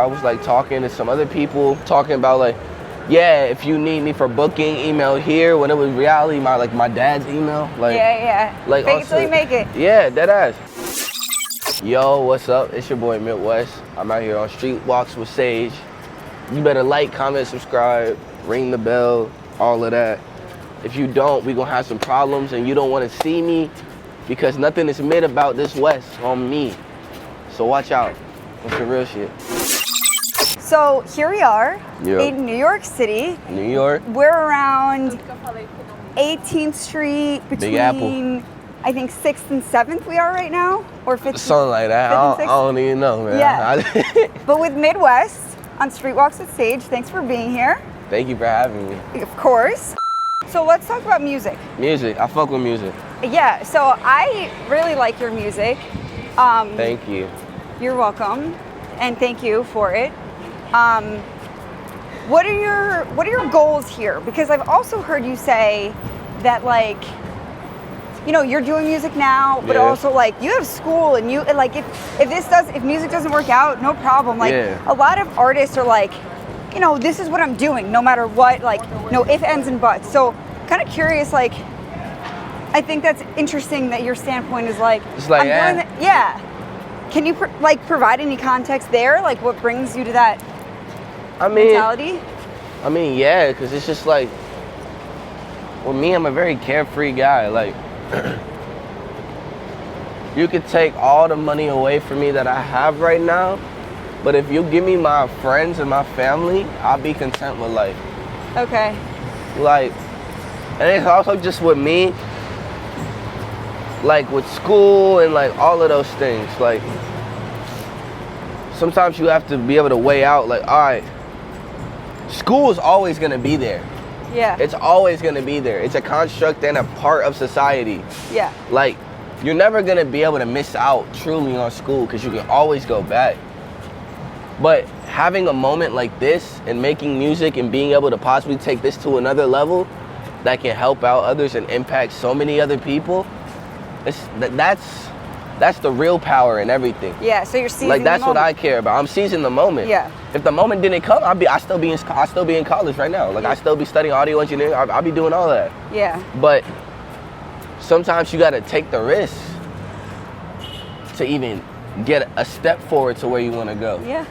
I was like talking to some other people, talking about like, yeah, if you need me for booking, email here. When it was reality, my dad's email. Like, yeah. Like fake it till you make it. Yeah, deadass. Yo, what's up? It's your boy Midwxst. I'm out here on Street Walks with Saige. You better like, comment, subscribe, ring the bell, all of that. If you don't, we gonna have some problems, and you don't want to see me because nothing is mid about this West on me. So watch out. That's the real shit. So here we are in New York City. New York. We're around 18th Street between, I think 6th and 7th we are right now, or 5th. Something like that. I don't even know, man. Yeah. But with Midwxst on Street Walks with Saige, thanks for being here. Thank you for having me. Of course. So let's talk about music. Music. I fuck with music. Yeah. So I really like your music. Thank you. You're welcome, and thank you for it. What are your goals here? Because I've also heard you say that, like, you know, you're doing music now, but also like you have school, and like if music doesn't work out, no problem. Like a lot of artists are like, you know, this is what I'm doing, no matter what. Like no ifs, ands, and buts. So kind of curious, like, I think that's interesting that your standpoint is like, it's like, I'm doing that. Yeah. Can you provide any context there? Like what brings you to that mentality? I mean, yeah, because it's just like, well, me, I'm a very carefree guy. Like, you could take all the money away from me that I have right now, but if you give me my friends and my family, I'll be content with life. Okay. Like, and it's also just with me, like with school and like all of those things. Like, sometimes you have to be able to weigh out, like, all right, school is always gonna be there. Yeah. It's always gonna be there. It's a construct and a part of society. Yeah. Like, you're never gonna be able to miss out truly on school because you can always go back. But having a moment like this and making music and being able to possibly take this to another level that can help out others and impact so many other people, that's the real power in everything. Yeah, so you're seizing like that's the moment. what I care about. I'm seizing the moment. Yeah. If the moment didn't come, I still be in college right now. Like I still be studying audio engineering. I'll be doing all that. Yeah. But sometimes you gotta take the risk to even get a step forward to where you wanna go. Yeah.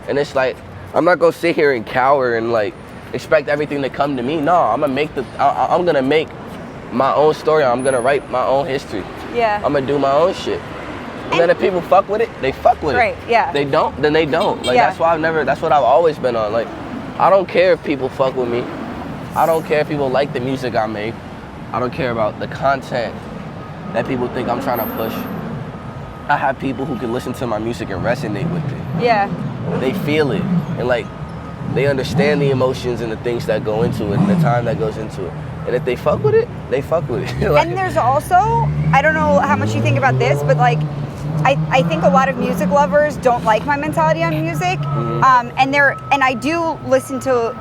And it's like, I'm not gonna sit here and cower and like expect everything to come to me. No, I'm gonna make my own story. I'm gonna write my own history. Yeah. I'm gonna do my own shit. And then if people fuck with it, they fuck with it. Right, yeah. They don't, then they don't. Like that's what I've always been on. Like, I don't care if people fuck with me. I don't care if people like the music I make. I don't care about the content that people think I'm trying to push. I have people who can listen to my music and resonate with it. Yeah. They feel it, and like, they understand the emotions and the things that go into it and the time that goes into it. And if they fuck with it, they fuck with it. Like, and there's also, I don't know how much you think about this, but like, I think a lot of music lovers don't like my mentality on music. Mm-hmm. And I do listen to,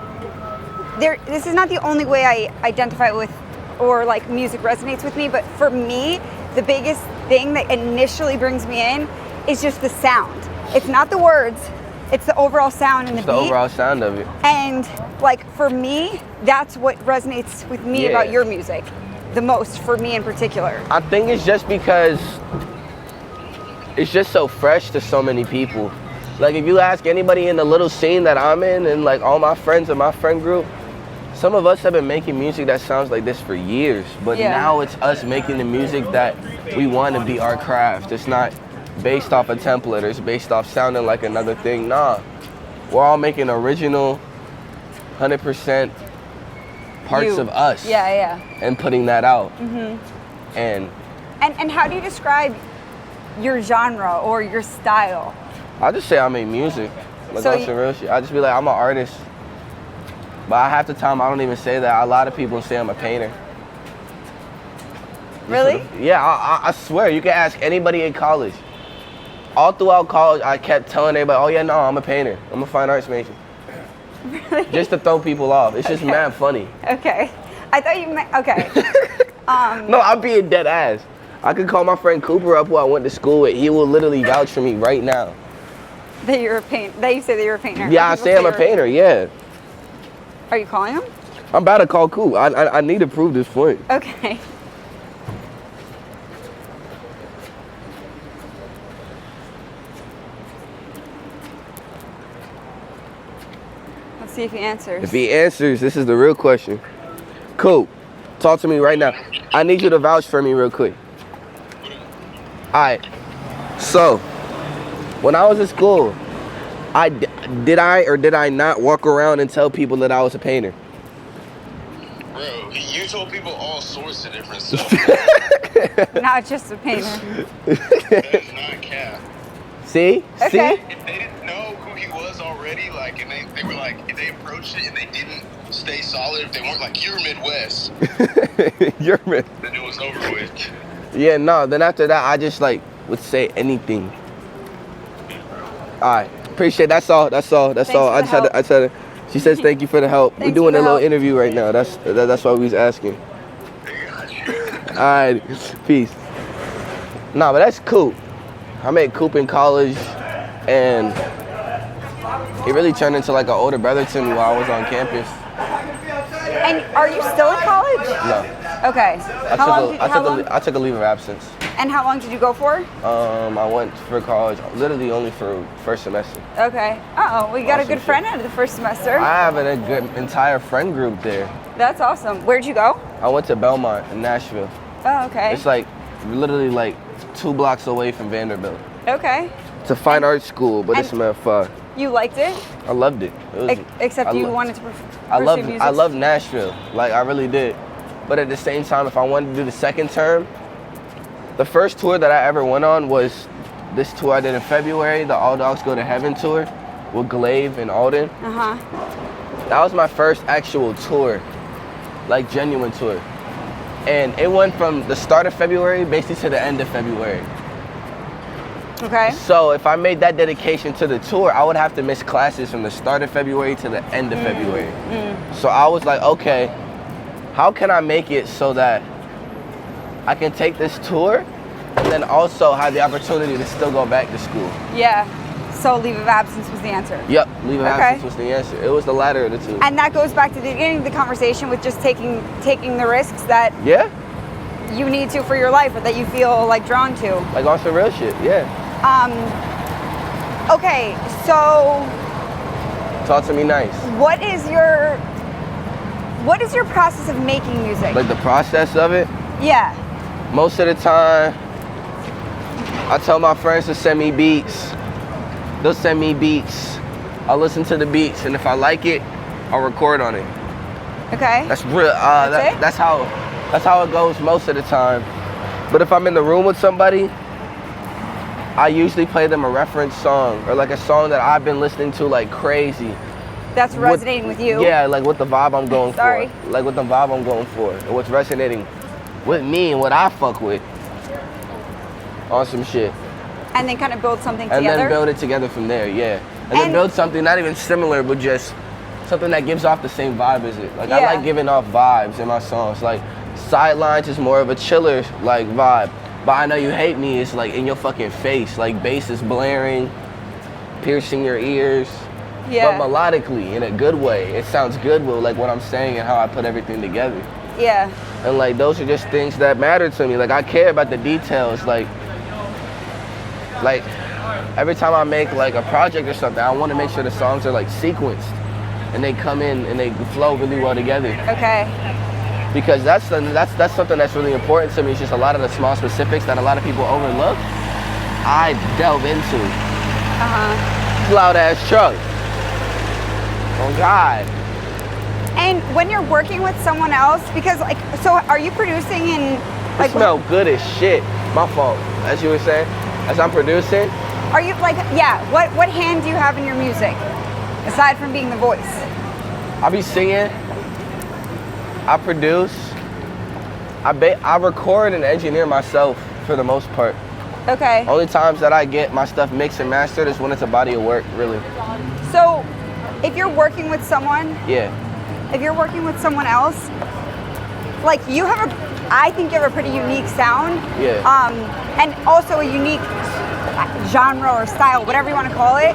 this is not the only way I identify with or like music resonates with me, but for me, the biggest thing that initially brings me in is just the sound. It's not the words, it's the overall sound and the beat. The overall sound of it. And like for me, that's what resonates with me about your music the most, for me in particular. I think it's just because it's just so fresh to so many people. Like if you ask anybody in the little scene that I'm in and like all my friends in my friend group, some of us have been making music that sounds like this for years, but now it's us making the music that we want to be our craft. It's not based off a template, or it's based off sounding like another thing. Nah, we're all making original, 100% parts of us. Yeah. And putting that out. Mm-hmm. And how do you describe your genre or your style? I just say I make music. Like So on some real shit. I just be like, I'm an artist. But half the time I don't even say that. A lot of people say I'm a painter. Really? Yeah, I swear. You can ask anybody in college. All throughout college, I kept telling everybody, oh yeah, no, I'm a painter. I'm a fine arts major. Really? Just to throw people off. It's just mad funny. Okay. I thought you meant, okay. No, I'm being dead ass. I could call my friend Cooper up who I went to school with. He will literally vouch for me right now. That you're a paint. That you say that you're a painter. Yeah, I say I'm a painter. Yeah. Are you calling him? I'm about to call Coop. I need to prove this point. Okay. Let's see if he answers. If he answers, this is the real question. Coop, talk to me right now. I need you to vouch for me real quick. All right. So, when I was in school, did I not walk around and tell people that I was a painter? Bro, you told people all sorts of different stuff. Not just a painter. That is not cap. See? Okay. See? If they didn't know who he was already, like, and they were like, if they approached it and they didn't stay solid, if they weren't like, you're Midwxst, You're man. then it was over with. Yeah, no. Then after that, I just like would say anything. All right. Appreciate. That's all. That's all. That's all. I just had to. She says thank you for the help. We're Thanks doing for a the little help. interview right now. That's why we was asking. All right. Peace. Nah, but that's Coop. I met Coop in college, and he really turned into like an older brother to me while I was on campus. And are you still in college? No. Okay. I took a leave of absence. And how long did you go for? I went for college literally only for first semester. Okay. Oh, we got a Awesome good shit. friend out of the first semester. I have a good entire friend group there. That's awesome. Where'd you go? I went to Belmont in Nashville. Oh, okay. It's like literally like 2 blocks away from Vanderbilt. Okay. It's a fine art school, but it's meant fun. You liked it? I loved it. Except you wanted to pursue music? I loved Nashville. Like I really did. But at the same time, if I wanted to do the second term, the first tour that I ever went on was this tour I did in February, the All Dogs Go to Heaven tour with Glaive and Alden. Uh-huh. That was my first actual tour, like genuine tour. And it went from the start of February basically to the end of February. Okay. So if I made that dedication to the tour, I would have to miss classes from the start of February to the end of February. So I was like, okay, how can I make it so that I can take this tour and then also have the opportunity to still go back to school? Yeah. So leave of absence was the answer. Yep, leave of absence was the answer. It was the latter of the two. And that goes back to the beginning of the conversation with just taking the risks that Yeah, you need to for your life or that you feel like drawn to. like on some real shit, yeah. Okay, so Talk to me nice. what is your process of making music? Like the process of it, Yeah. most of the time, I tell my friends to send me beats. They'll send me beats. I'll listen to the beats, and if I like it, I'll record on it. Okay. That's real. That's it? That's how it goes most of the time. But if I'm in the room with somebody, I usually play them a reference song or like a song that I've been listening to like crazy. That's resonating with you. Yeah, like what the vibe I'm going Sorry. for. Like what the vibe I'm going for, and what's resonating with me and what I fuck with. On some shit. And then kind of build something And together. then build it together from there, yeah. And then build something not even similar, but just something that gives off the same vibe as it. Like I Yeah. like giving off vibes in my songs. Like Sidelines is more of a chiller like vibe. But I Know You Hate Me is like in your fucking face. Like bass is blaring, piercing your ears. Yeah. But melodically, in a good way. It sounds good with like what I'm saying and how I put everything together. Yeah. And like those are just things that matter to me. Like I care about the details. Like every time I make like a project or something, I want to make sure the songs are like sequenced and they come in and they flow really well together. Okay. Because that's something that's really important to me. It's just a lot of the small specifics that a lot of people overlook. I delve into. Loud ass truck. Oh God. And when you're working with someone else, because like, so are you producing in like? It smell good as shit. My fault. As you were saying, as I'm producing. Are you like, yeah? What hand do you have in your music, aside from being the voice? I be singing. I produce. I record and engineer myself for the most part. Okay. Only times that I get my stuff mixed and mastered is when it's a body of work, really. So, if you're working with someone, Yeah. if you're working with someone else, like you have I think you have a pretty unique sound. Yeah. And also a unique genre or style, whatever you want to call it.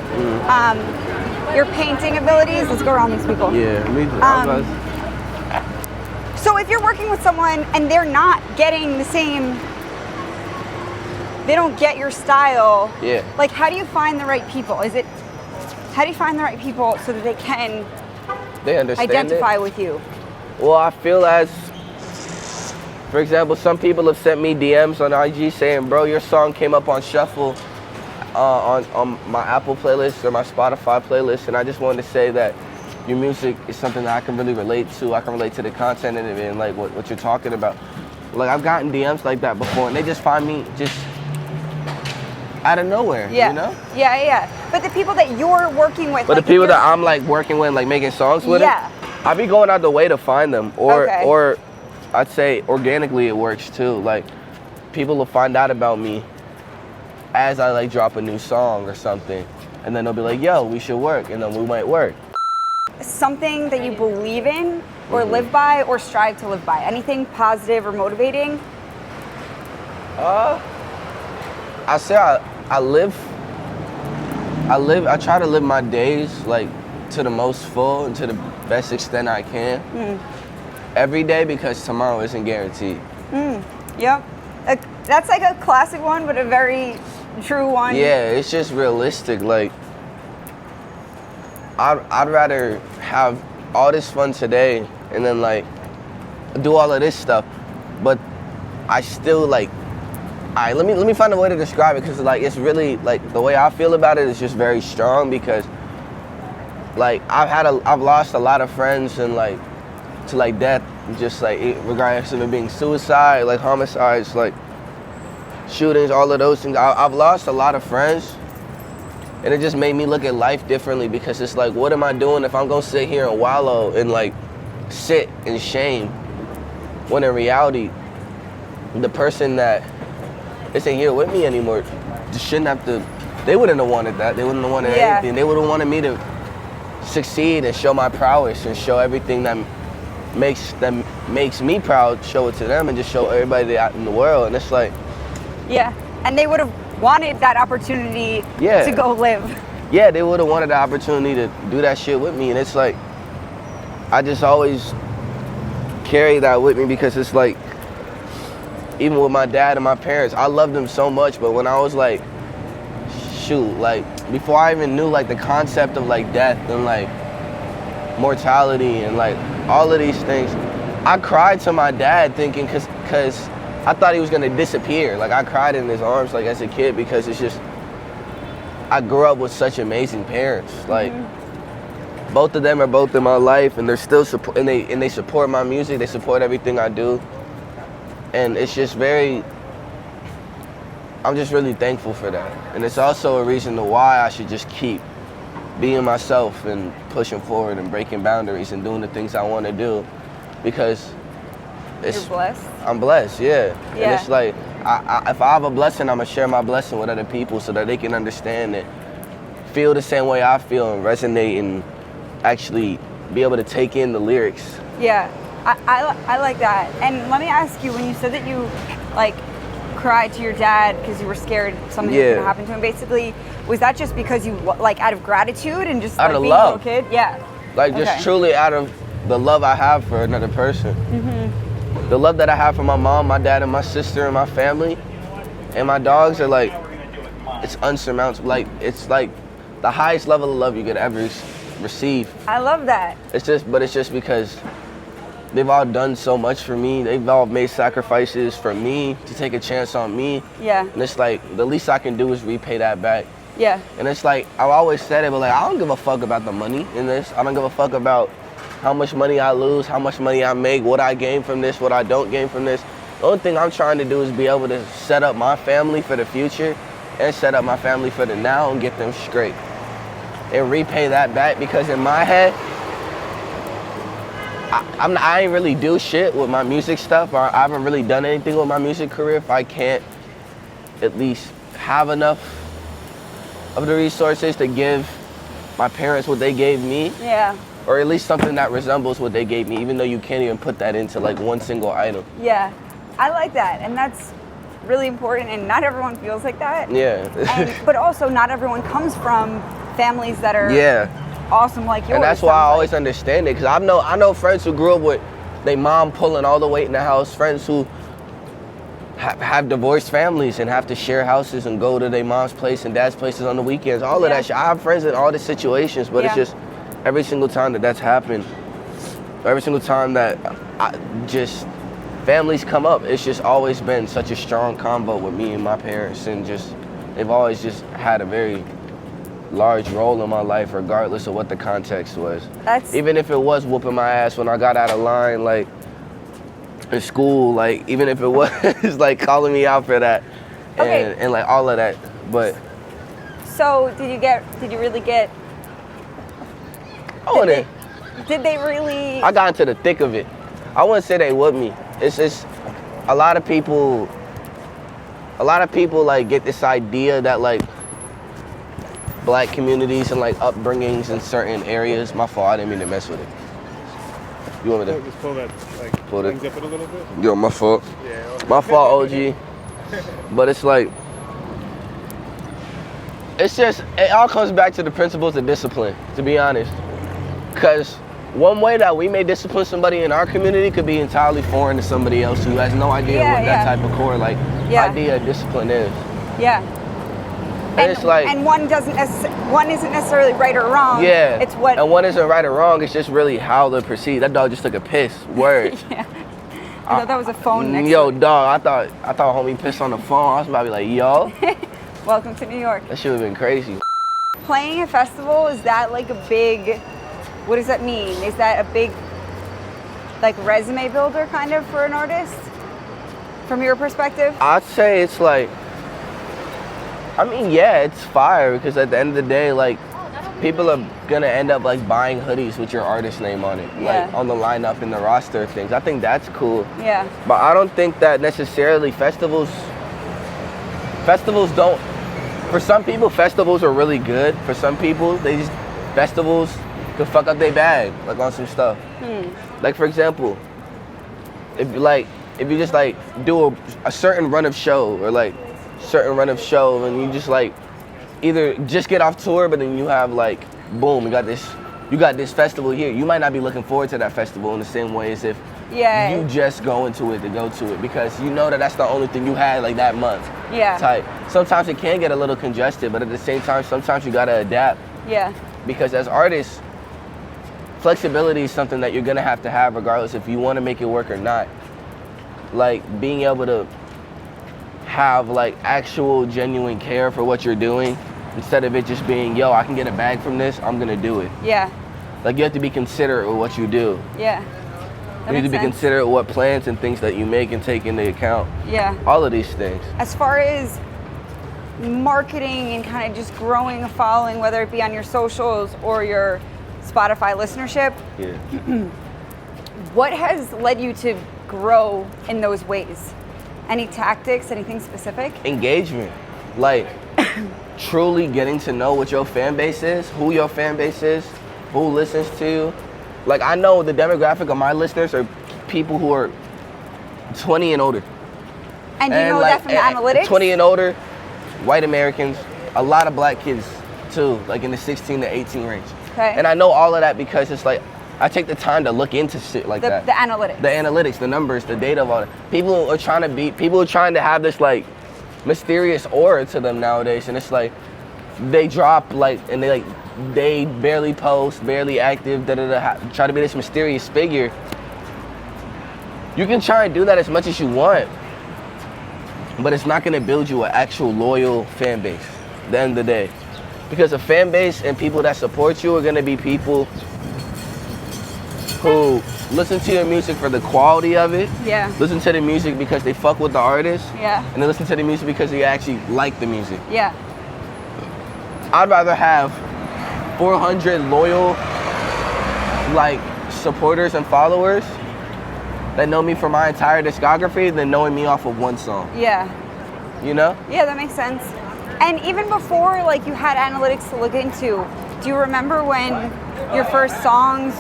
Your painting abilities. Let's go around these people. Yeah, me too. So if you're working with someone and they're not getting the same, they don't get your style. Yeah. Like, how do you find the right people? How do you find the right people so that they can understand identify it. with you? Well, I feel as, for example, some people have sent me DMs on IG saying, bro, your song came up on shuffle on my Apple playlist or my Spotify playlist, and I just wanted to say that your music is something that I can really relate to. I can relate to the content in it and like what you're talking about. Like, I've gotten DMs like that before, and they just find me just out of nowhere, Yeah. you know? Yeah. But the people that you're working with. But like, the people that I'm like working with, like making songs with, yeah. I be going out the way to find them, Okay. or I'd say organically it works too. Like, people will find out about me as I like drop a new song or something, and then they'll be like, yo, we should work, and then we might work. Something that you believe in or live by or strive to live by? Anything positive or motivating? I say I try to live my days like to the most full and to the best extent I can every day, because tomorrow isn't guaranteed. Yep. That's like a classic one, but a very true one. Yeah, it's just realistic. Like, I'd rather have all this fun today and then like do all of this stuff, but I still like, let me find a way to describe it, because like it's really like the way I feel about it is just very strong, because like I've lost a lot of friends and like to like death, just like regardless of it being suicide, like homicides, like shootings, all of those things. I've lost a lot of friends. And it just made me look at life differently, because it's like, what am I doing if I'm gonna sit here and wallow and like sit in shame, when in reality, the person that isn't here with me anymore just shouldn't have to, they wouldn't have wanted that. They wouldn't have wanted anything. They would have wanted me to succeed and show my prowess and show everything that makes me proud, show it to them and just show everybody out in the world. And it's like, yeah. And they would have wanted that opportunity to go live. Yeah, they would have wanted the opportunity to do that shit with me. And it's like, I just always carry that with me, because it's like, even with my dad and my parents, I loved them so much, but when I was like, shoot, like before I even knew like the concept of like death and like mortality and like all of these things, I cried to my dad thinking, cause I thought he was gonna disappear. Like, I cried in his arms like as a kid, because it's just, I grew up with such amazing parents. Like, both of them are both in my life, and they're still support, and they support my music. They support everything I do, and it's just I'm just really thankful for that. And it's also a reason to why I should just keep being myself and pushing forward and breaking boundaries and doing the things I want to do, because You're blessed. I'm blessed, yeah. Yeah. And it's like, if I have a blessing, I'm gonna share my blessing with other people so that they can understand it, feel the same way I feel, and resonate, and actually be able to take in the lyrics. Yeah, I like that. And let me ask you, when you said that you like cried to your dad because you were scared something was gonna happen to him, basically, was that just because you like out of gratitude and just out like of being love. a little kid? Yeah. Like, just truly out of the love I have for another person. The love that I have for my mom, my dad, and my sister, and my family, and my dogs are like, it's unsurmountable. Like, it's like the highest level of love you could ever receive. I love that. It's just because they've all done so much for me. They've all made sacrifices for me to take a chance on me. Yeah. And it's like, the least I can do is repay that back. Yeah. And it's like, I've always said it, but like, I don't give a fuck about the money in this. I don't give a fuck about how much money I lose, how much money I make, what I gain from this, what I don't gain from this. The only thing I'm trying to do is be able to set up my family for the future and set up my family for the now and get them straight. And repay that back, because in my head, I ain't really do shit with my music stuff, or I haven't really done anything with my music career if I can't at least have enough of the resources to give my parents what they gave me. Yeah. Or at least something that resembles what they gave me, even though you can't even put that into like one single item. Yeah. I like that. And that's really important, and not everyone feels like that. Yeah. But also, not everyone comes from families that are awesome like yours. And that's why I always understand it, because I know friends who grew up with their mom pulling all the weight in the house, friends who have divorced families and have to share houses and go to their mom's place and dad's places on the weekends, all of that shit. I have friends in all the situations, but it's just every single time that's happened, every single time that families come up, it's just always been such a strong combo with me and my parents, and just they've always just had a very large role in my life, regardless of what the context was. Even if it was whooping my ass when I got out of line, like in school, like even if it was like calling me out for that, and like all of that. But so did you really get? Did they really? I got into the thick of it. I wouldn't say they with me. It's just a lot of people like get this idea that like black communities and like upbringings in certain areas. My fault, I didn't mean to mess with it. You want me to just pull that, like, pull it? Zip it a little bit? Yo, my fault. Yeah. My fault, OG. But it's like, it all comes back to the principles of discipline, to be honest. Because one way that we may discipline somebody in our community could be entirely foreign to somebody else who has no idea what that type of core idea of discipline is. Yeah. And it's like, and one isn't necessarily right or wrong. Yeah. It's what. And one isn't right or wrong. It's just really how they're perceived. That dog just took a piss. Word. Yeah. I thought that was a phone next Yo, to it. dog. I thought homie pissed on the phone. I was about to be like, yo. Welcome to New York. That shit would have been crazy. Playing a festival, is that like a big? What does that mean? Is that a big, like, resume builder kind of for an artist? From your perspective? I'd say it's like, I mean, yeah, it's fire, because at the end of the day, like, people are gonna end up like buying hoodies with your artist name on it, like on the lineup and the roster of things. I think that's cool. Yeah. But I don't think that necessarily festivals don't, for some people, festivals are really good. For some people, festivals could fuck up their bag, like on some stuff. Like, for example, if you just like do a certain run of show, or like certain run of show, and you just like either just get off tour, but then you have like, boom, you got this festival here. You might not be looking forward to that festival in the same way as if you just go into it to go to it, because you know that that's the only thing you had like that month. Yeah. Type. Sometimes it can get a little congested, but at the same time, sometimes you gotta adapt. Yeah. Because as artists, flexibility is something that you're gonna have to have regardless if you want to make it work or not. Like being able to have like actual genuine care for what you're doing, instead of it just being, yo, I can get a bag from this, I'm gonna do it. Yeah. Like you have to be considerate with what you do. Yeah. You need to be considerate with what plans and things that you make and take into account. Yeah. All of these things. As far as marketing and kind of just growing a following, whether it be on your socials or your Spotify listenership, what has led you to grow in those ways? Any tactics, anything specific? Engagement. Like truly getting to know what your fan base is, who your fan base is, who listens to you. Like I know the demographic of my listeners are people who are 20 and older. And you know that from the analytics? 20 and older, white Americans, a lot of black kids too, like in the 16 to 18 range. Okay. And I know all of that because it's like, I take the time to look into shit like that. The analytics. The analytics, the numbers, the data of all that. People are trying to have this like mysterious aura to them nowadays, and it's like, they drop like, and they barely post, barely active, try to be this mysterious figure. You can try and do that as much as you want, but it's not gonna build you an actual loyal fan base at the end of the day. Because a fan base and people that support you are gonna be people who listen to your music for the quality of it. Yeah. Listen to the music because they fuck with the artist. Yeah. And they listen to the music because they actually like the music. Yeah. I'd rather have 400 loyal, like, supporters and followers that know me for my entire discography than knowing me off of one song. Yeah. You know? Yeah, that makes sense. And even before, like, you had analytics to look into, do you remember when your first songs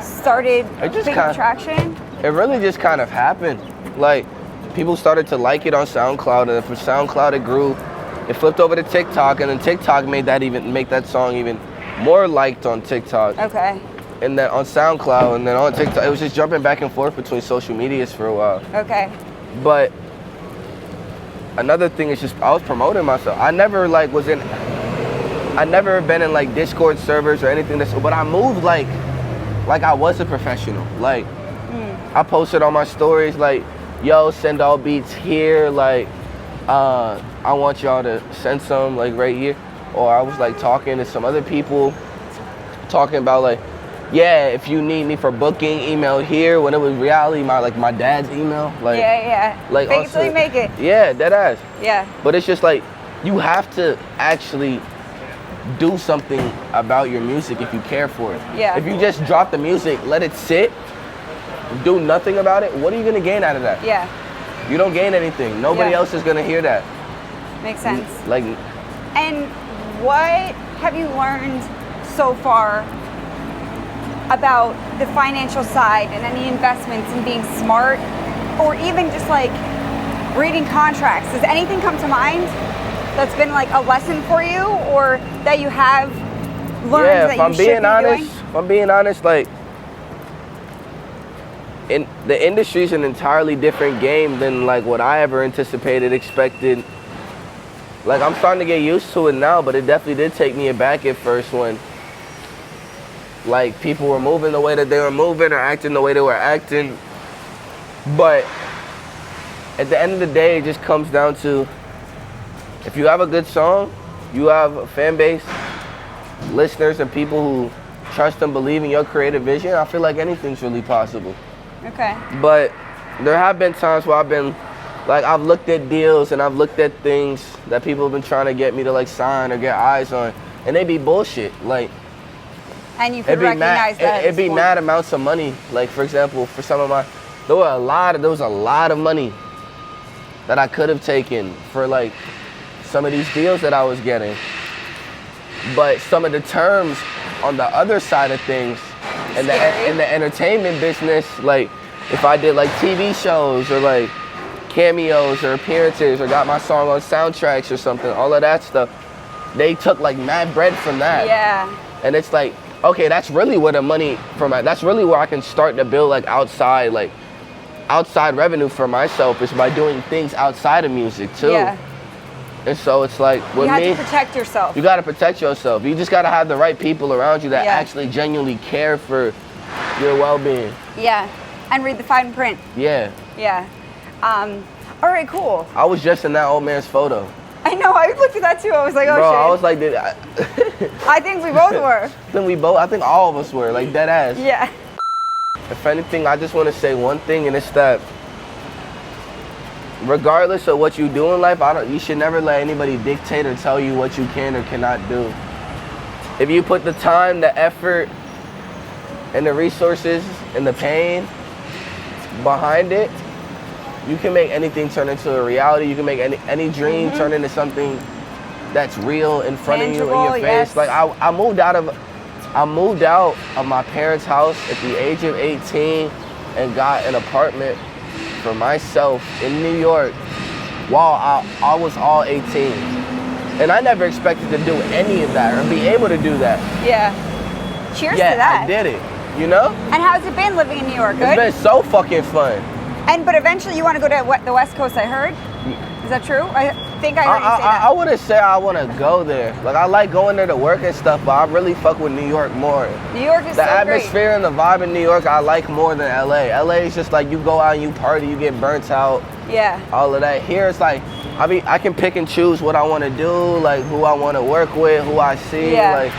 started getting traction? It really just kind of happened. Like, people started to like it on SoundCloud, and then from SoundCloud it grew. It flipped over to TikTok, and then TikTok make that song even more liked on TikTok. Okay. And then on SoundCloud, and then on TikTok. It was just jumping back and forth between social medias for a while. Okay. But another thing is just I was promoting myself. I never been in like Discord servers or anything. But I moved like I was a professional. Like I posted on my stories like, yo, send all beats here. Like I want y'all to send some like right here. Or I was like talking to some other people, talking about like, yeah, if you need me for booking, email here. When it was reality, my dad's email. Like Yeah. like Fake it till you make it. Yeah, dead ass. Yeah. But it's just like you have to actually do something about your music if you care for it. Yeah. If you just drop the music, let it sit, do nothing about it, what are you gonna gain out of that? Yeah. You don't gain anything. Nobody else is gonna hear that. Makes sense. Like, And what have you learned so far about the financial side and any investments and being smart, or even just like reading contracts? Does anything come to mind that's been like a lesson for you, or that you have learned that you should be doing? If I'm being honest, like, in the industry's an entirely different game than like what I ever anticipated, expected. Like, I'm starting to get used to it now, but it definitely did take me aback at first when like people were moving the way that they were moving or acting the way they were acting. But at the end of the day, it just comes down to, if you have a good song, you have a fan base, listeners, and people who trust and believe in your creative vision, I feel like anything's really possible. Okay. But there have been times where I've looked at deals and I've looked at things that people have been trying to get me to like sign or get eyes on, and they be bullshit. Like, And you could recognize that. It'd be mad amounts of money. Like, for example, for some of there was a lot of money that I could have taken for like some of these deals that I was getting. But some of the terms on the other side of things, in the entertainment business, like if I did like TV shows or like cameos or appearances or got my song on soundtracks or something, all of that stuff, they took like mad bread from that. Yeah. And it's like, okay, that's really where the money that's really where I can start to build like outside revenue for myself, is by doing things outside of music too. Yeah. And so it's like, with You have me, to protect yourself. you gotta protect yourself. You just gotta have the right people around you that actually genuinely care for your well-being. Yeah. And read the fine print. Yeah. Yeah. All right, cool. I was just in that old man's photo. I know, I looked at that too. I was like, oh Bro, shit. I was like, I think we both were. I think all of us were, like, dead ass. Yeah. If anything, I just want to say one thing, and it's that regardless of what you do in life, you should never let anybody dictate or tell you what you can or cannot do. If you put the time, the effort, and the resources and the pain behind it, you can make anything turn into a reality. You can make any dream turn into something that's real in front of you, in your face. Yes. Like, I moved out of my parents' house at the age of 18 and got an apartment for myself in New York while I was all 18. And I never expected to do any of that or be able to do that. Yeah. Cheers to Yeah, that. I did it, you know? And how's it been living in New York? Good? It's been so fucking fun. But eventually you want to go to the West Coast, I heard. Is that true? I think I heard you say that. I wouldn't say I want to go there. Like, I like going there to work and stuff, but I really fuck with New York more. New York is the so atmosphere and the vibe in New York I like more than LA. LA is just like you go out and you party, you get burnt out. Yeah. All of that. Here it's like I can pick and choose what I want to do, like who I want to work with, who I see, like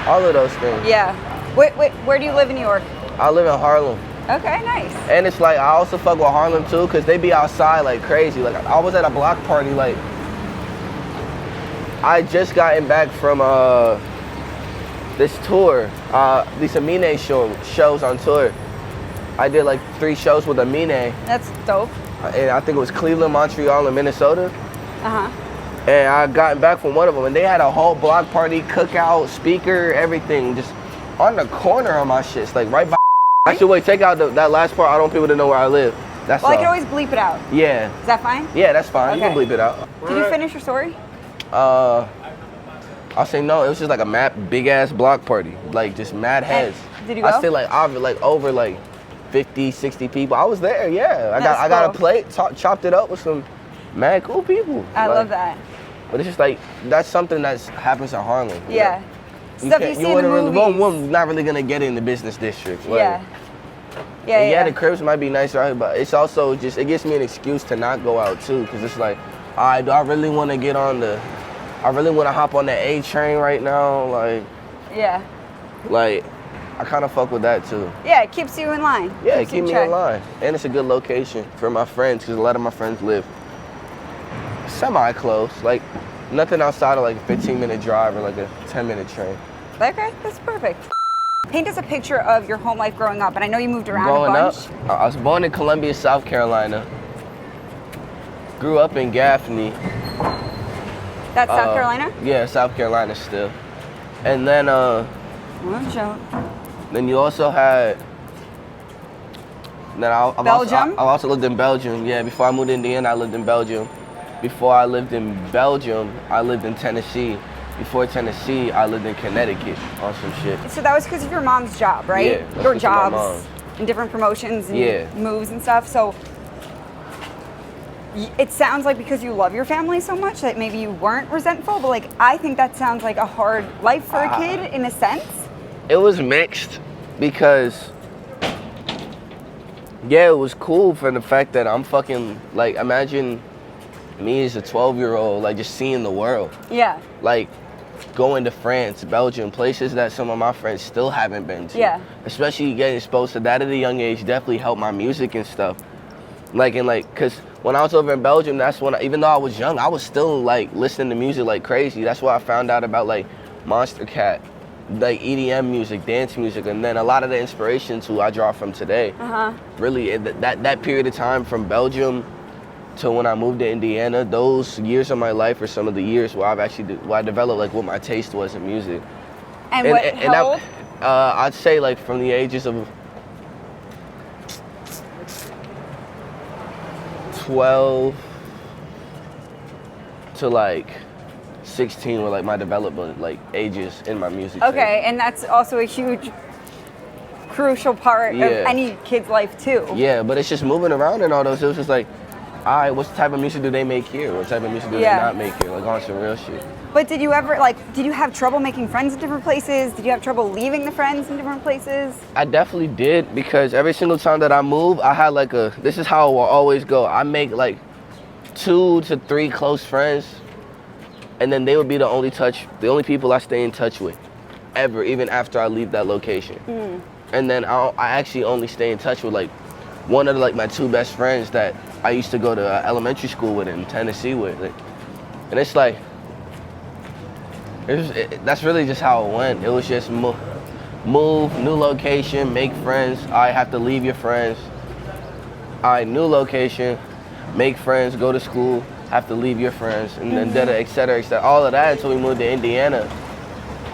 all of those things. Yeah. Where do you live in New York? I live in Harlem. Okay, nice. And it's like, I also fuck with Harlem too, because they be outside like crazy. Like, I was at a block party, like, I just gotten back from this tour, these Amine shows on tour. I did like 3 shows with Amine. That's dope. And I think it was Cleveland, Montreal, and Minnesota. Uh-huh. And I gotten back from one of them, and they had a whole block party, cookout, speaker, everything, just on the corner of my shit. It's like right by. Actually, wait, take out that last part. I don't want people to know where I live. That's Well, I all. can always bleep it out. Yeah. Is that fine? Yeah, that's fine. You Okay. can bleep it out. Did you finish your story? I'll say no. It was just like a big ass block party, like just mad heads. Did you go? I still like over like 50, 60 people. I was there. Yeah, I That's got a cool. plate, chopped it up with some mad cool people. I Like, love that. But it's just like that's something that happens in Harlem. you Yeah. know? Stuff you see in the movies. We're not really gonna get in the business district. Like, Yeah. Yeah, and yeah. the cribs might be nice, right? But it's also just it gives me an excuse to not go out too, because it's like, all right, do I really want to I really want to hop on the A train right now, Yeah. like I kind of fuck with that too. Yeah, it keeps you in line. Yeah, Keeps you keep me check. in line, and it's a good location for my friends, because a lot of my friends live semi-close, like nothing outside of like a 15-minute drive or like a 10-minute train. Okay, that's perfect. Paint us a picture of your home life growing up, and I know you moved around Growing a up, bunch. I was born in Columbia, South Carolina. Grew up in Gaffney. That's South Carolina? Yeah, South Carolina still. And then Watch out. then you also had. Then Belgium? I also lived in Belgium. Yeah, before I moved to Indiana, I lived in Belgium. Before I lived in Belgium, I lived in Tennessee. Before Tennessee, I lived in Connecticut on some shit. So that was because of your mom's job, right? Yeah, that's Your 'cause of my jobs mom. and different promotions and Yeah. moves and stuff. So it sounds like because you love your family so much that maybe you weren't resentful, but like I think that sounds like a hard life for a kid in a sense. It was mixed because, yeah, it was cool for the fact that I'm fucking, like, imagine me as a 12-year-old, like, just seeing the world. Yeah. Like, going to France, Belgium, places that some of my friends still haven't been to. Yeah. Especially getting exposed to that at a young age definitely helped my music and stuff. Cause when I was over in Belgium, that's when, even though I was young, I was still, like, listening to music like crazy. That's why I found out about, like, Monster Cat, like EDM music, dance music, and then a lot of the inspiration too I draw from today. Really, that period of time from Belgium to when I moved to Indiana, those years of my life are some of the years where I developed like what my taste was in music. And how old? I'd say like from the ages of 12 to like 16 were like my development like ages in my music. Okay, and that's also a huge crucial part of Yeah. any kid's life too. Yeah, but it's just moving around and all those. It was just like, all right, what type of music do they make here? What type of music do Yeah. they not make here? Like on some real shit. But did you ever did you have trouble making friends in different places? Did you have trouble leaving the friends in different places? I definitely did, because every single time that I move, I had like this is how it will always go. I make like 2 to 3 close friends, and then they would be the only people I stay in touch with ever, even after I leave that location. And then I actually only stay in touch with like one of like my 2 best friends that I used to go to elementary school with in Tennessee with. And it's like, that's really just how it went. It was just move, new location, make friends. I have to leave your friends. All right, new location, make friends, go to school, have to leave your friends, and then et cetera, all of that until we moved to Indiana.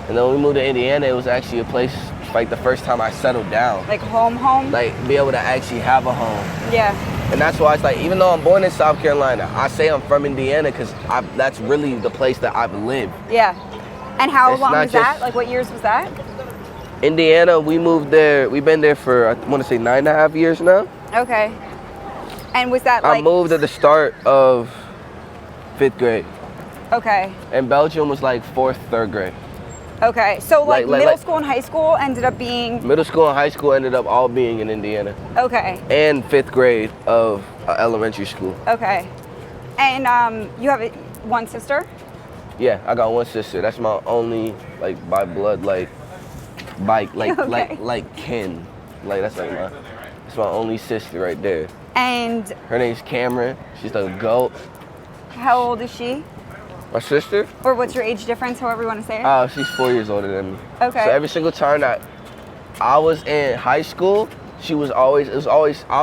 And then when we moved to Indiana, it was actually a place, like the first time I settled down. Like home? Like be able to actually have a home. Yeah. And that's why it's like, even though I'm born in South Carolina, I say I'm from Indiana because that's really the place that I've lived. Yeah. And how It's long not was that? just- Like what years was that? Indiana, we moved there, we've been there for, I want to say 9.5 years now. Okay. And was that like I moved at the start of 5th grade. Okay. And Belgium was like 4th, 3rd grade. Okay. So like Like- middle school and high school ended up being Middle school and high school ended up all being in Indiana. okay. And 5th grade of elementary school. Okay. And you have one sister? Yeah, I got one sister. That's my only, like, by blood, like Okay. kin. Like, that's my only sister right there. And Her name's Cameron. She's the GOAT. how old is she? My sister? Or what's your age difference, however you want to say it? Oh, she's 4 years older than me. Okay. So every single time that I was in high school, I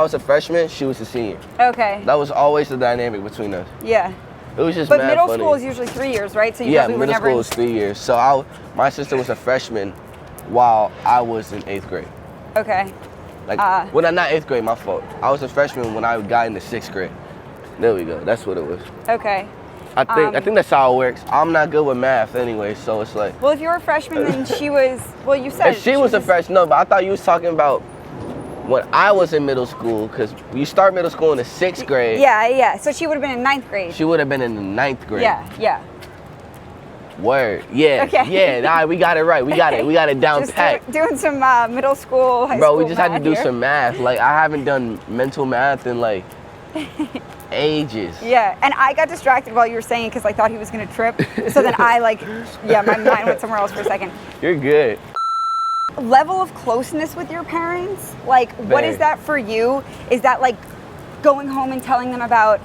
was a freshman, she was a senior. Okay. That was always the dynamic between us. Yeah. It was just But mad middle funny. school is usually 3 years, right? So you Yeah, probably were middle never school was 3 years. So my sister was a freshman while I was in 8th grade. Okay. Like, well, not 8th grade, my fault. I was a freshman when I got into 6th grade. There we go. That's what it was. Okay. I think that's how it works. I'm not good with math anyway, so it's like. Well, if you were a freshman, then she was. Well, you said. If she was a freshman, no, but I thought you was talking about when I was in middle school, because you start middle school in the 6th grade. Yeah. So she would have been in 9th grade. She would have been in the 9th grade. Yeah. Word. Yeah. Okay. Yeah. All right, we got it right. We got it down Just pat. doing some middle school, high school. Bro, we just had to do here. some math. Like, I haven't done mental math in like ages. Yeah, and I got distracted while you were saying it because I thought he was gonna trip. So then I my mind went somewhere else for a second. You're good. Level of closeness with your parents, like what Very. is that for you? Is that like going home and telling them about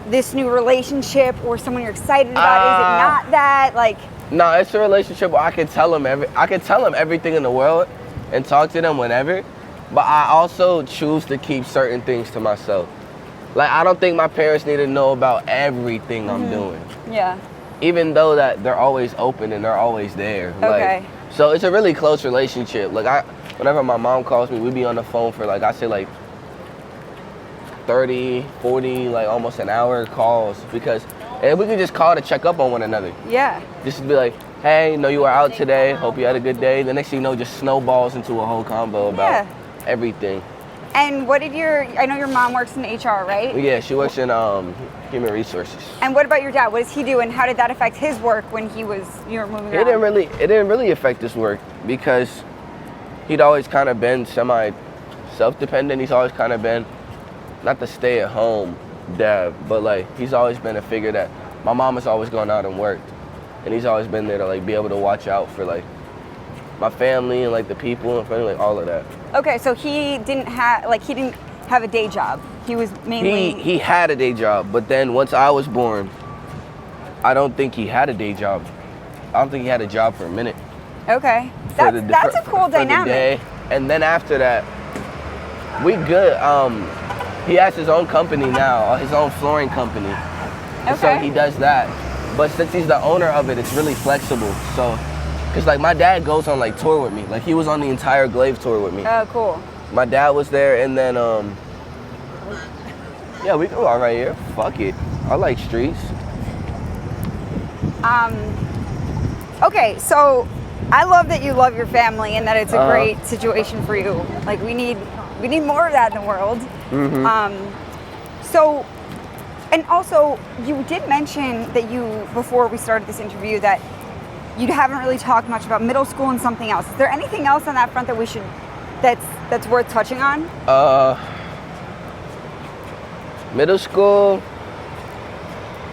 this new relationship or someone you're excited about? Is it not that? Like, no, it's a relationship where I can tell them everything in the world and talk to them whenever, but I also choose to keep certain things to myself. Like, I don't think my parents need to know about everything I'm doing. yeah. Even though that they're always open and they're always there. Okay. Like, so it's a really close relationship. Like, whenever my mom calls me, we be on the phone for like, I say like 30, 40, like almost an hour calls, and we can just call to check up on one another. Yeah. Just to be like, hey, know you were out today, hope you had a good day. The next thing you know, just snowballs into a whole combo about everything. And what did I know your mom works in HR, right? Yeah, she works in human resources. And what about your dad? What does he do, and how did that affect his work when you were moving around? It didn't really affect his work because he'd always kind of been semi self-dependent. He's always kind of been not the stay-at-home dad, but like he's always been a figure that my mom has always gone out and worked, and he's always been there to like be able to watch out for like my family and like the people and family, like all of that. Okay, so he didn't have a day job. He was mainly he had a day job, but then once I was born, I don't think he had a day job. I don't think he had a job for a minute. Okay, that's a cool dynamic. The day. And then after that, we good. He has his own company now, his own flooring company. And so he does that. But since he's the owner of it, it's really flexible. So, cause like my dad goes on like tour with me. Like he was on the entire Glaive tour with me. Oh, cool. My dad was there, and then yeah, we go all right here. Fuck it. I like streets. Okay, so I love that you love your family and that it's a great situation for you. Like we need more of that in the world. So, and also you did mention that before we started this interview, that you haven't really talked much about middle school and something else. Is there anything else on that front that that's worth touching on? Middle school,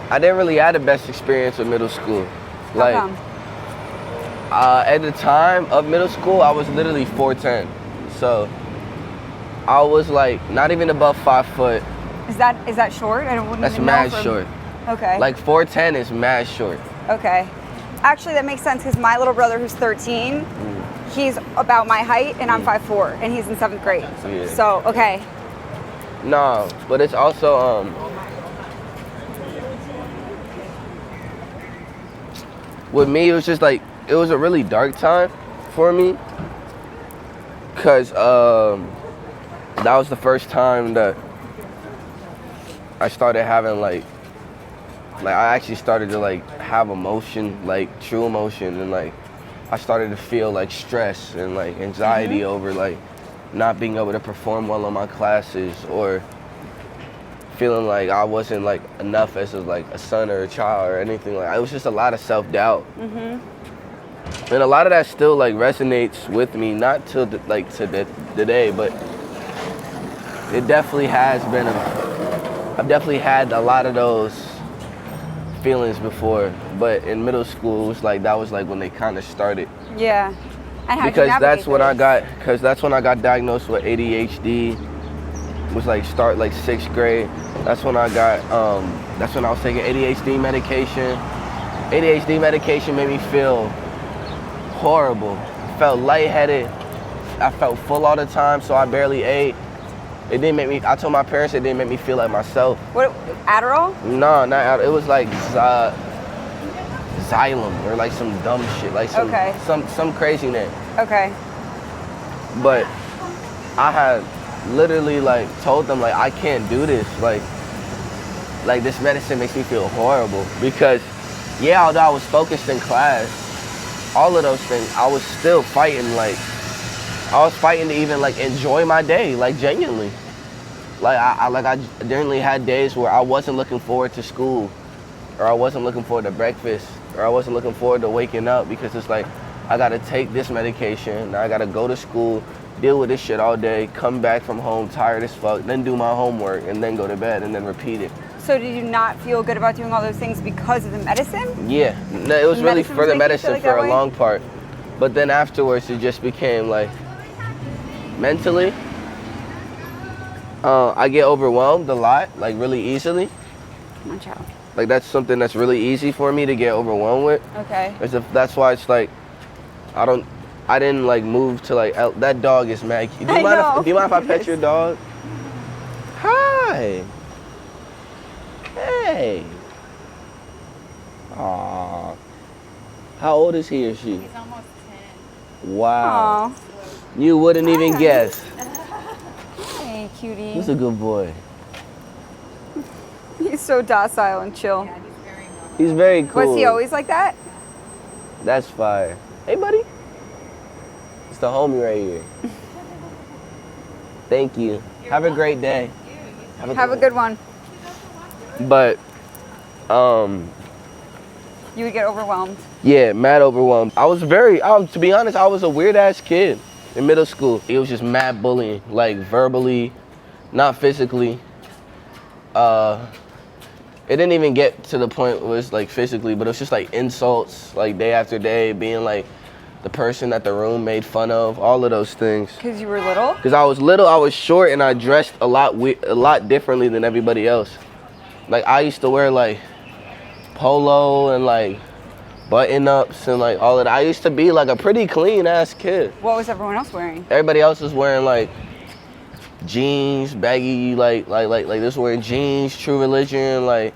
I didn't really have the best experience with middle school. Like, How come? At the time of middle school, I was literally 4'10". So I was like not even above 5 foot. Is that short? That's mad short. Okay. Like 4'10" is mad short. Okay. Actually, that makes sense because my little brother, who's 13, he's about my height, and I'm 5'4", and he's in 7th grade. Yeah. So, okay. No, but it's also with me, it was just like it was a really dark time for me, cause that was the first time that I started having like I actually started to like have emotion, like true emotion, and like I started to feel like stress and like anxiety over like not being able to perform well on my classes, or feeling like I wasn't like enough as a son or a child or anything. Like it was just a lot of self-doubt. And a lot of that still like resonates with me, not till today, but it definitely has been I've definitely had a lot of those feelings before, but in middle school it was like that was like when they kind of started. Yeah. And how'd you Because navigate that's when I got diagnosed with ADHD. Was like start like 6th grade. That's when I was taking ADHD medication. ADHD medication made me feel horrible. I felt lightheaded. I felt full all the time, so I barely ate. It didn't make me, I told my parents it didn't make me feel like myself. What, Adderall? No, not Adderall. It was like Xylem or like some dumb shit, like some crazy name. Okay. But I had literally like told them like I can't do this. Like this medicine makes me feel horrible because yeah, although I was focused in class, all of those things, I was still fighting. Like I was fighting to even like enjoy my day, like genuinely. Like I generally had days where I wasn't looking forward to school, or I wasn't looking forward to breakfast, or I wasn't looking forward to waking up because it's like I gotta take this medication, now I gotta go to school, deal with this shit all day, come back from home tired as fuck, then do my homework, and then go to bed, and then repeat it. So did you not feel good about doing all those things because of the medicine? Yeah, no, it was really for the medicine for a long part. But then afterwards, it just became like, mentally, I get overwhelmed a lot, like really easily. Watch out. Like that's something that's really easy for me to get overwhelmed with. Okay. That's why it's like, I didn't like move to like, that dog is mad cute. Do you mind if I pet your dog? Hi. Hey. Aw. How old is he or she? He's almost 10. Wow. Aww. You wouldn't even guess. Hey, cutie. He's a good boy. He's so docile and chill. Yeah, he's very well. He's very cool. Was he always like that? That's fire. Hey, buddy. It's the homie right here. Thank you. Have a great day. Have a good one. But, You would get overwhelmed. yeah, mad overwhelmed. To be honest, I was a weird ass kid in middle school. It was just mad bullying, like verbally, not physically. It didn't even get to the point where it was like physically, but it was just like insults, like day after day, being like the person that the room made fun of, all of those things. Because you were little? Because I was little, I was short, and I dressed a lot differently than everybody else. Like I used to wear like polo and like button-ups and like all of that. I used to be like a pretty clean ass kid. What was everyone else wearing? Everybody else was wearing like jeans, baggy, like this wearing jeans, True Religion, like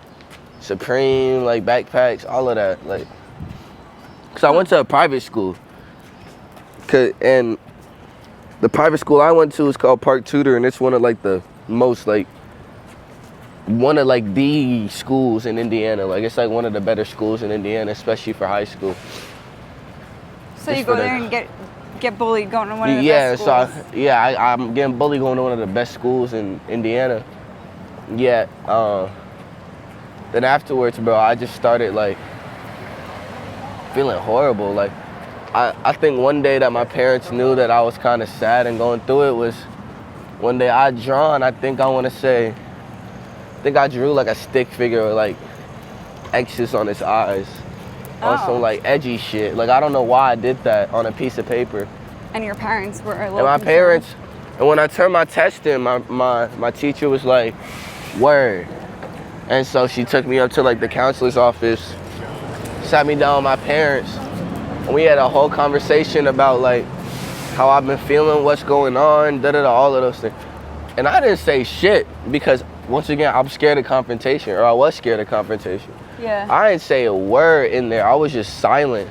Supreme, like backpacks, all of that. Like, cause I went to a private school. And the private school I went to is called Park Tudor, and it's one of like the most like the schools in Indiana. Like it's like one of the better schools in Indiana, especially for high school. So you go there and get bullied going to one of the best schools? I'm getting bullied going to one of the best schools in Indiana. Yeah. Then afterwards, bro, I just started like feeling horrible. Like I think one day that my parents knew that I was kind of sad and going through it was one day I drew like a stick figure with like X's on his eyes. On some like edgy shit. Like I don't know why I did that on a piece of paper. And your parents were a little And my concerned. parents, and when I turned my test in, my teacher was like, word. And so she took me up to like the counselor's office, sat me down with my parents, and we had a whole conversation about like how I've been feeling, what's going on, all of those things. And I didn't say shit because once again, I'm scared of confrontation, or I was scared of confrontation. Yeah. I didn't say a word in there. I was just silent.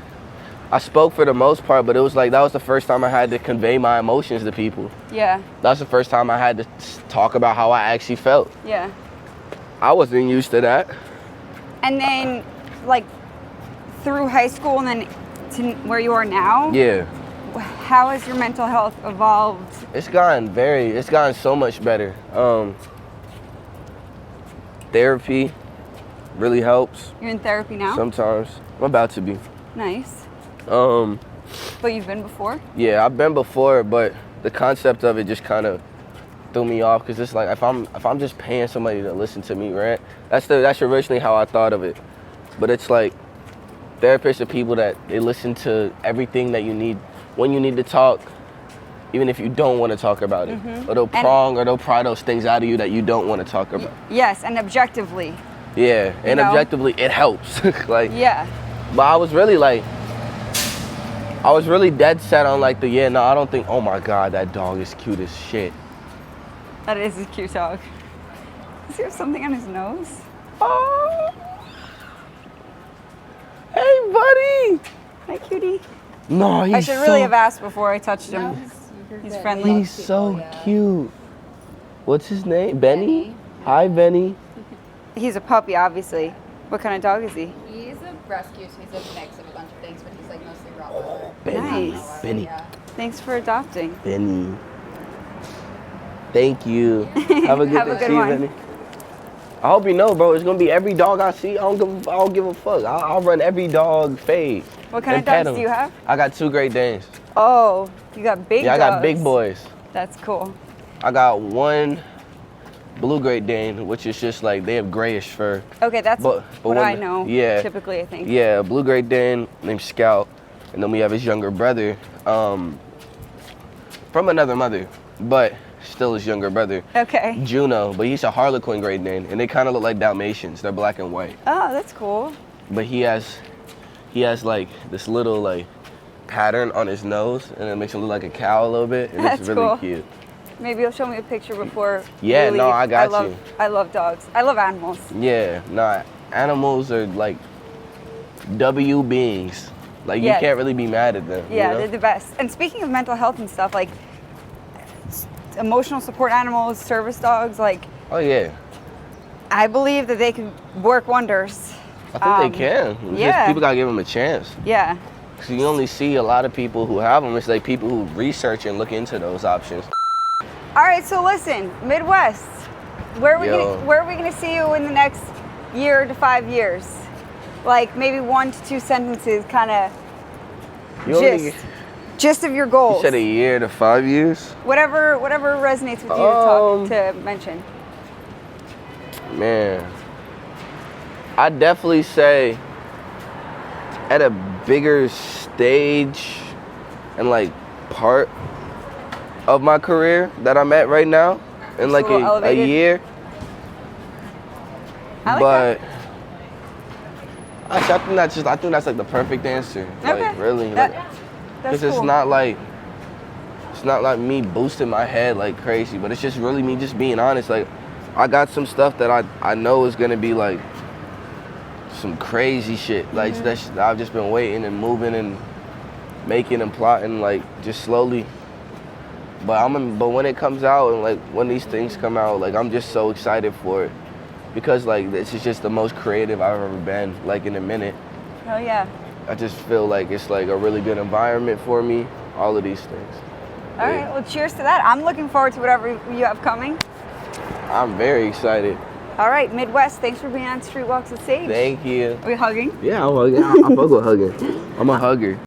I spoke for the most part, but it was like that was the first time I had to convey my emotions to people. Yeah. That was the first time I had to talk about how I actually felt. Yeah. I wasn't used to that. And then, like, through high school and then to where you are now? Yeah. How has your mental health evolved? It's gotten so much better. Therapy really helps. You're in therapy now? Sometimes. I'm about to be. Nice. But you've been before? Yeah, I've been before, but the concept of it just kind of threw me off because it's like if I'm just paying somebody to listen to me rant, that's originally how I thought of it. But it's like therapists are people that they listen to everything that you need when you need to talk, even if you don't want to talk about it. Or they'll pry those things out of you that you don't want to talk about. Yes, and objectively. Yeah, and objectively it helps. Like, yeah. But I was really dead set on like I don't think, oh my God, that dog is cute as shit. That is a cute dog. Does he have something on his nose? Oh. Hey, buddy. Hi, cutie. No, I should really have asked before I touched him. He's friendly. He's so cute. What's his name? Benny? Hi, Benny. He's a puppy, obviously. What kind of dog is he? He's a rescue, so he's a mix of a bunch of things, but he's like mostly Rottweiler. Benny. Nice. Benny. Yeah. Thanks for adopting. Benny. Thank you. Have a good Have a day. good See you, one. Benny. I hope you know, bro. It's gonna be every dog I see. I don't give a fuck. I'll run every dog fade. What kind and of pet dogs do 'em. you have? I got 2 Great Danes. Oh, you got big Yeah, I dogs. got big boys. That's cool. I got 1 Blue Great Dane, which is just like they have grayish fur. Okay, that's But what when- I know. yeah. Typically, I think. Yeah, a Blue Great Dane named Scout, and then we have his younger brother, from another mother, but still his younger brother, Okay. Juno. But he's a Harlequin Great Dane, and they kind of look like Dalmatians. They're black and white. Oh, that's cool. But he has like this little like pattern on his nose, and it makes him look like a cow a little bit, and That's it's really cool. cute. Maybe you'll show me a picture before. Yeah, we no, leave. I got you. I love dogs. I love animals. Yeah, nah, animals are like W beings. Like Yes. you can't really be mad at them. Yeah, you know? they're the best. And speaking of mental health and stuff, like emotional support animals, service dogs, like Oh yeah, I believe that they can work wonders. I think they can. It's yeah. just people gotta give them a chance. Yeah. So you only see a lot of people who have them. It's like people who research and look into those options. All right, so listen, Midwxst. Where are Yo. we gonna see you in the next year to 5 years? Like maybe 1 to 2 sentences, kind of You only gist of your you goals. said a year to 5 years. Whatever resonates with you to mention. Man, I'd definitely say at a bigger stage and like part of my career that I'm at right now in like a little a elevated? year. I like But actually, I think that's like the perfect answer. Okay. Like really, That- like, That's because cool. it's not like me boosting my head like crazy, but it's just really me just being honest. Like I got some stuff that I know is gonna be like some crazy shit. Like Mm-hmm. I've just been waiting and moving and making and plotting like just slowly. But when it comes out and like when these things come out, like I'm just so excited for it because like this is just the most creative I've ever been like in a minute. Oh yeah. I just feel like it's like a really good environment for me. All of these things. All right. Well, cheers to that. I'm looking forward to whatever you have coming. I'm very excited. All right, Midwxst. Thanks for being on Street Walks with Saige. Thank you. Are we hugging? Yeah, I'm hugging. I fuck with hugging. I'm a hugger.